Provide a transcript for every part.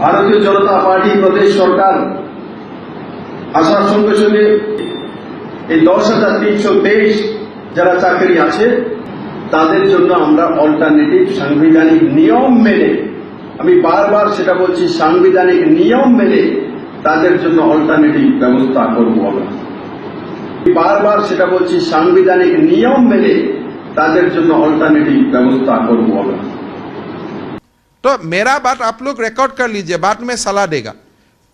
ভারতীয় জনতা পার্টি প্রদেশ সরকার আসার সঙ্গে সঙ্গে এই 10,323 যারা চাকরি আছে তাদের জন্য আমরা অল্টারনেটিভ সাংবিধানিক নিয়ম মেনে, আমি বারবার সেটা বলছি, সাংবিধানিক নিয়ম মেনে তাদের জন্য অল্টারনেটিভ ব্যবস্থা করব। আমরা বারবার সেটা বলছি, সাংবিধানিক নিয়ম মেনে তাদের জন্য অল্টাरनेटिव व्यवस्था करब। तो मेरा बात आप लोग रिकॉर्ड कर लीजिए, बाद में सलाह देगा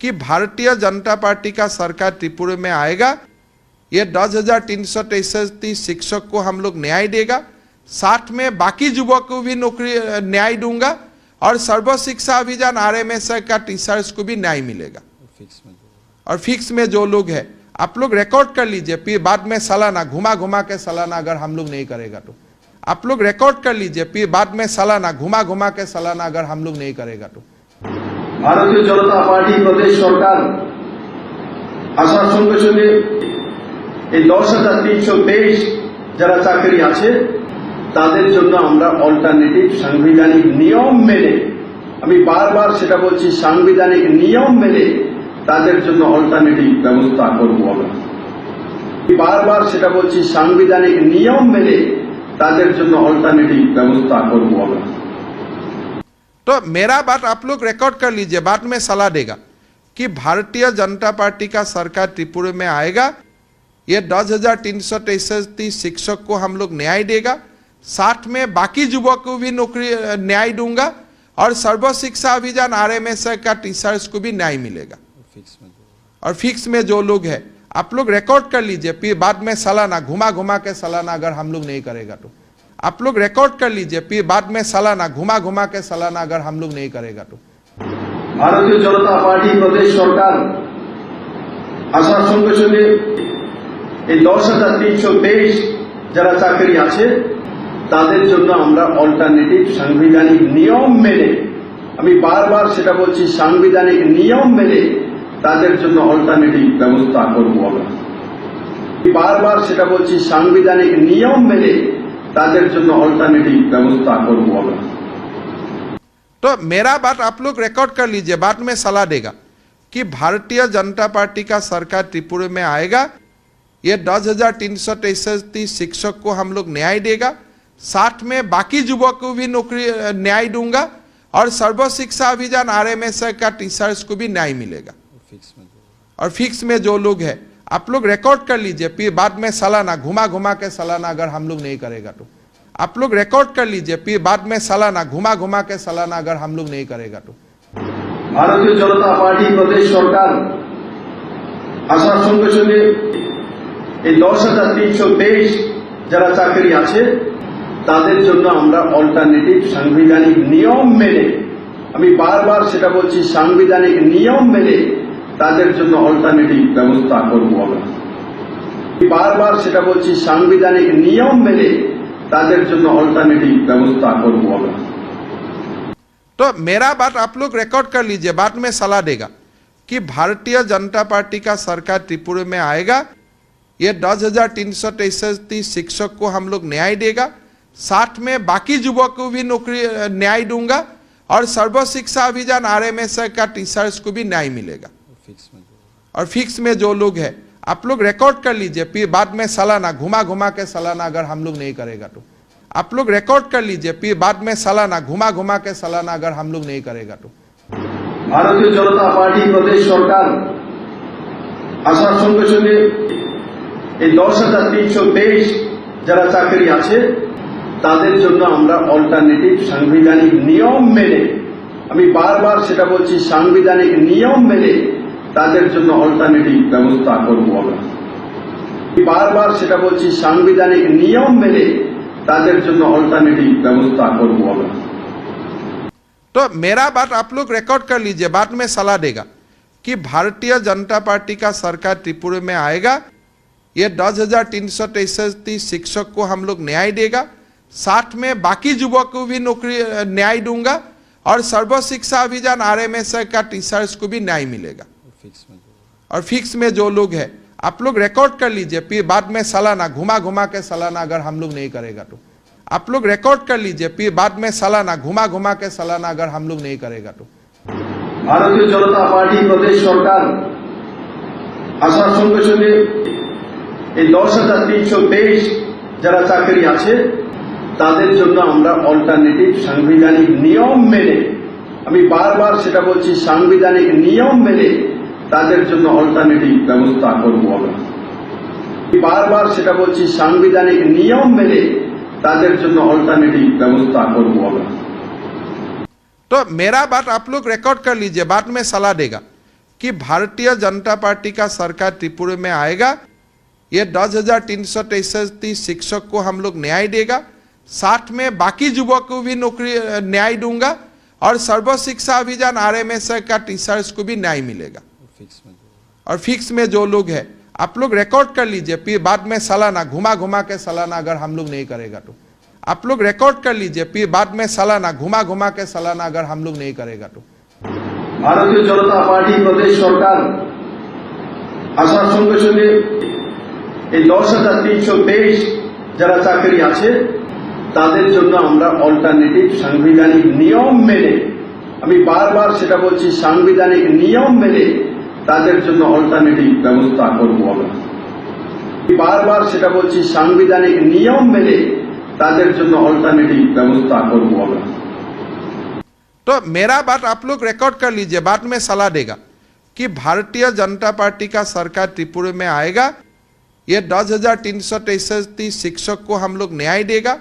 कि भारतीय जनता पार्टी का सरकार त्रिपुरा में आएगा, ये 10,333 शिक्षक को हम लोग न्याय देगा, साथ में बाकी युवक को भी नौकरी न्याय दूंगा और सर्व शिक्षा अभियान RMS का टीचर्स को भी न्याय मिलेगा। और फिक्स में जो लोग है आप लोग रिकॉर्ड कर लीजिए, फिर बाद में सालाना घुमा घुमा के सालाना अगर हम लोग नहीं करेगा तो आप लोग रिकॉर्ड कर लीजिए, फिर बाद में सालाना घुमा घुमा के सालाना अगर हम लोग नहीं करेगा तो भारतीय जनता पार्टी प्रदेश सरकार आसार संगे संगे 10,323 যারা চাকরি আছে তাদের জন্য আমরা অল্টারনেটিভ সাংবিধানিক নিয়ম মেনে, আমি বারবার সেটা বলছি, সাংবিধানিক নিয়ম মেনে তাদের জন্য অল্টারনেটিভ ব্যবস্থা করব। আমরা বারবার সেটা বলছি, সাংবিধানিক নিয়ম মেনে তাদের জন্য অল্টারনেটিভ ব্যবস্থা করব। আমরা तो मेरा बात आप लोग रिकॉर्ड कर लीजिए, बाद में सलाह देगा कि भारतीय जनता पार्टी का सरकार त्रिपुरा में आएगा, ये 10,333 शिक्षक को हम लोग न्याय देगा, साथ में बाकी युवक को भी नौकरी न्याय दूंगा और सर्व शिक्षा अभियान RMS का टीचर्स को भी न्याय मिलेगा। और फिक्स में जो लोग है आप लोग रिकॉर्ड कर लीजिए, फिर बाद में सालाना घुमा घुमा के सालाना अगर हम लोग नहीं करेगा तो आप लोग रिकॉर्ड कर लीजिए, फिर बाद में सालाना घुमा घुमा के सालाना अगर हम लोग नहीं करेगा तो भारतीय जनता पार्टी प्रदेश सरकार आसार संगे संगे 10,323 যারা চাকরি আছে তাদের জন্য আমরা অল্টারনেটিভ সাংবিধানিক নিয়ম মেনে, আমি বারবার সেটা বলছি, সাংবিধানিক নিয়ম মেনে তাদের জন্য অল্টারনেটিভ ব্যবস্থা করব। আমরা বারবার সেটা বলছি, সাংবিধানিক নিয়ম মেনে তাদের জন্য অল্টারনেটিভ ব্যবস্থা করব। আমরা तो मेरा बात आप लोग रिकॉर्ड कर लीजिए, बाद में सलाह देगा कि भारतीय जनता पार्टी का सरकार त्रिपुरा में आएगा, ये 10,333 शिक्षक को हम लोग न्याय देगा, साथ में बाकी युवक को भी नौकरी न्याय दूंगा और सर्व शिक्षा अभियान RMS का टीचर्स को भी न्याय मिलेगा। और फिक्स में जो लोग है आप लोग रिकॉर्ड कर लीजिए, फिर बाद में सालाना घुमा घुमा के सालाना अगर हम लोग नहीं करेगा तो आप लोग रिकॉर्ड कर लीजिए, फिर बाद में सालाना घुमा घुमा के सालाना अगर हम लोग नहीं करेगा तो भारतीय जनता पार्टी प्रदेश सरकार आसार संगे संगे 10,323 যারা চাকরি আছে তাদের জন্য আমরা অল্টারনেটিভ সাংবিধানিক নিয়ম মেনে, আমি বারবার সেটা বলছি, সাংবিধানিক নিয়ম মেনে তাদের জন্য অল্টারনেটিভ ব্যবস্থা করব। আমরা বারবার সেটা বলছি, সাংবিধানিক নিয়ম মেনে তাদের জন্য অল্টারনেটিভ ব্যবস্থা করব। আমরা तो मेरा बात आप लोग रिकॉर्ड कर लीजिए, बाद में सलाह देगा कि भारतीय जनता पार्टी का सरकार त्रिपुरा में आएगा, ये 10,333 शिक्षक को हम लोग न्याय देगा, साथ में बाकी युवक को भी नौकरी न्याय दूंगा और सर्व शिक्षा अभियान RMS का टीचर्स को भी न्याय मिलेगा। और फिक्स में जो लोग है आप लोग रिकॉर्ड कर लीजिए, फिर बाद में सालाना घुमा घुमा के सालाना अगर हम लोग नहीं करेगा तो आप लोग रिकॉर्ड कर लीजिए, फिर बाद में सालाना घुमा घुमा के सालाना अगर हम लोग नहीं करेगा तो भारतीय जनता पार्टी प्रदेश सरकार आसार संगे संगे 10,323 যারা চাকরি আছে তাদের জন্য আমরা অল্টারনেটিভ সাংবিধানিক নিয়ম মেনে, আমি বারবার সেটা বলছি, সাংবিধানিক নিয়ম মেনে তাদের জন্য অল্টারনেটিভ ব্যবস্থা করব। আমরা বারবার সেটা বলছি, সাংবিধানিক নিয়ম মেনে তাদের জন্য অল্টারনেটিভ ব্যবস্থা করব। আমরা तो मेरा बात आप लोग रिकॉर्ड कर लीजिए, बाद में सलाह देगा कि भारतीय जनता पार्टी का सरकार त्रिपुरा में आएगा, ये 10,333 शिक्षक को हम लोग न्याय देगा, साथ में बाकी युवक को भी नौकरी न्याय दूंगा और सर्व शिक्षा अभियान RMS का टीचर्स को भी न्याय मिलेगा। और फिक्स में जो लोग है आप लोग रिकॉर्ड कर लीजिए, फिर बाद में सालाना घुमा घुमा के सालाना अगर हम लोग नहीं करेगा तो आप लोग रिकॉर्ड कर लीजिए, फिर बाद में सालाना घुमा घुमा के सालाना अगर हम लोग नहीं करेगा तो ভারতীয় জনতা পার্টি প্রদেশ সরকার আসার সঙ্গে সঙ্গে এই 10,323 যারা চাকরি আছে তাদের জন্য আমরা অল্টারনেটিভ সাংবিধানিক নিয়ম মেনে, আমি বারবার সেটা বলছি, সাংবিধানিক নিয়ম মেনে তাদের জন্য অল্টারনেটিভ ব্যবস্থা করব আমরা। বারবার সেটা বলছি, সাংবিধানিক নিয়ম মেনে তাদের জন্য অল্টারनेटिव व्यवस्था करब আমরা। तो मेरा बात आप लोग रिकॉर्ड कर लीजिए, बाद में सलाह देगा कि भारतीय जनता पार्टी का सरकार त्रिपुरा में आएगा, ये 10,333 शिक्षक को हम लोग न्याय देगा, साथ में बाकी युवक को भी नौकरी न्याय दूंगा और सर्व शिक्षा अभियान RMS का टीचर्स को भी न्याय मिलेगा। और फिक्स में जो लोग है आप लोग रिकॉर्ड कर लीजिए, फिर बाद में सालाना घुमा घुमा के सालाना अगर हम लोग नहीं करेगा तो आप लोग रिकॉर्ड कर लीजिए, फिर बाद में सालाना घुमा घुमा के सालाना अगर हम लोग नहीं करेगा तो ভারতীয় জনতা পার্টি প্রদেশ সরকার আসার সঙ্গে সঙ্গে এই 10,323 যারা চাকরি আছে তাদের জন্য আমরা অল্টারনেটিভ সাংবিধানিক নিয়ম মেনে, আমি বারবার সেটা বলছি, সাংবিধানিক নিয়ম মেনে তাদের জন্য অল্টারনেটিভ ব্যবস্থা করব আমরা। বারবার সেটা বলছি, সাংবিধানিক নিয়ম মেনে তাদের জন্য অল্টারনেটিভ ব্যবস্থা করব আমরা। तो मेरा बात आप लोग रिकॉर्ड कर लीजिए, बाद में सलाह देगा कि भारतीय जनता पार्टी का सरकार त्रिपुरा में आएगा, ये 10,333 शिक्षक को हम लोग न्याय देगा,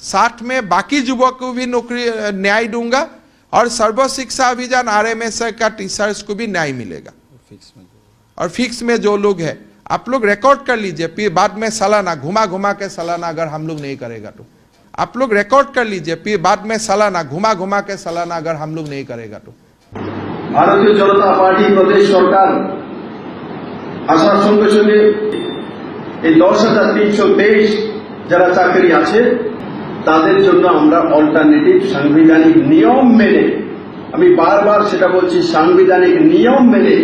साथ में बाकी युवक को भी नौकरी न्याय दूंगा और सर्व शिक्षा अभियान RMS का टीचर्स को भी न्याय मिलेगा। और फिक्स में जो लोग है आप लोग रिकॉर्ड कर लीजिए, फिर बाद में सालाना घुमा घुमा के सालाना अगर हम लोग नहीं करेगा तो आप लोग रिकॉर्ड कर लीजिए, फिर बाद में सालाना घुमा घुमा के सालाना अगर हम लोग नहीं करेगा तो ভারতীয় জনতা পার্টি প্রদেশ সরকার আসার সঙ্গে সঙ্গে এই 10,323 যারা চাকরি আছে তাদের জন্য আমরা অল্টারনেটিভ সাংবিধানিক নিয়ম মেনে, আমি বারবার সেটা বলছি, সাংবিধানিক নিয়ম মেনে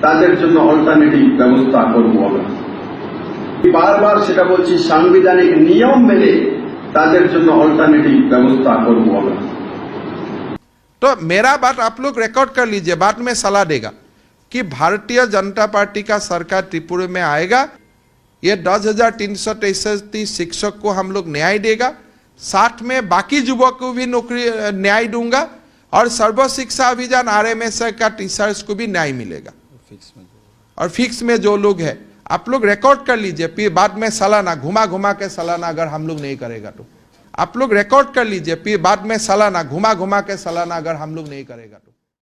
তাদের জন্য অল্টারনেটিভ ব্যবস্থা করব আমরা। বারবার সেটা বলছি, সাংবিধানিক নিয়ম মেনে তাদের জন্য অল্টারনেটিভ ব্যবস্থা করব আমরা। तो मेरा बात आप लोग रिकॉर्ड कर लीजिए, बाद में सलाह देगा कि भारतीय जनता पार्टी का सरकार त्रिपुरा में आएगा, ये 10,333 शिक्षक को हम लोग न्याय देगा, साथ में बाकी युवक को भी नौकरी न्याय दूंगा और सर्व शिक्षा अभियान RMS का टीचर्स को भी न्याय मिलेगा। और फिक्स में जो लोग है आप लोग रिकॉर्ड कर लीजिए, फिर बाद में सालाना घुमा घुमा के सालाना अगर हम लोग नहीं करेगा तो आप लोग रिकॉर्ड कर लीजिए, फिर बाद में सालाना घुमा घुमा के सालाना अगर हम लोग नहीं करेगा तो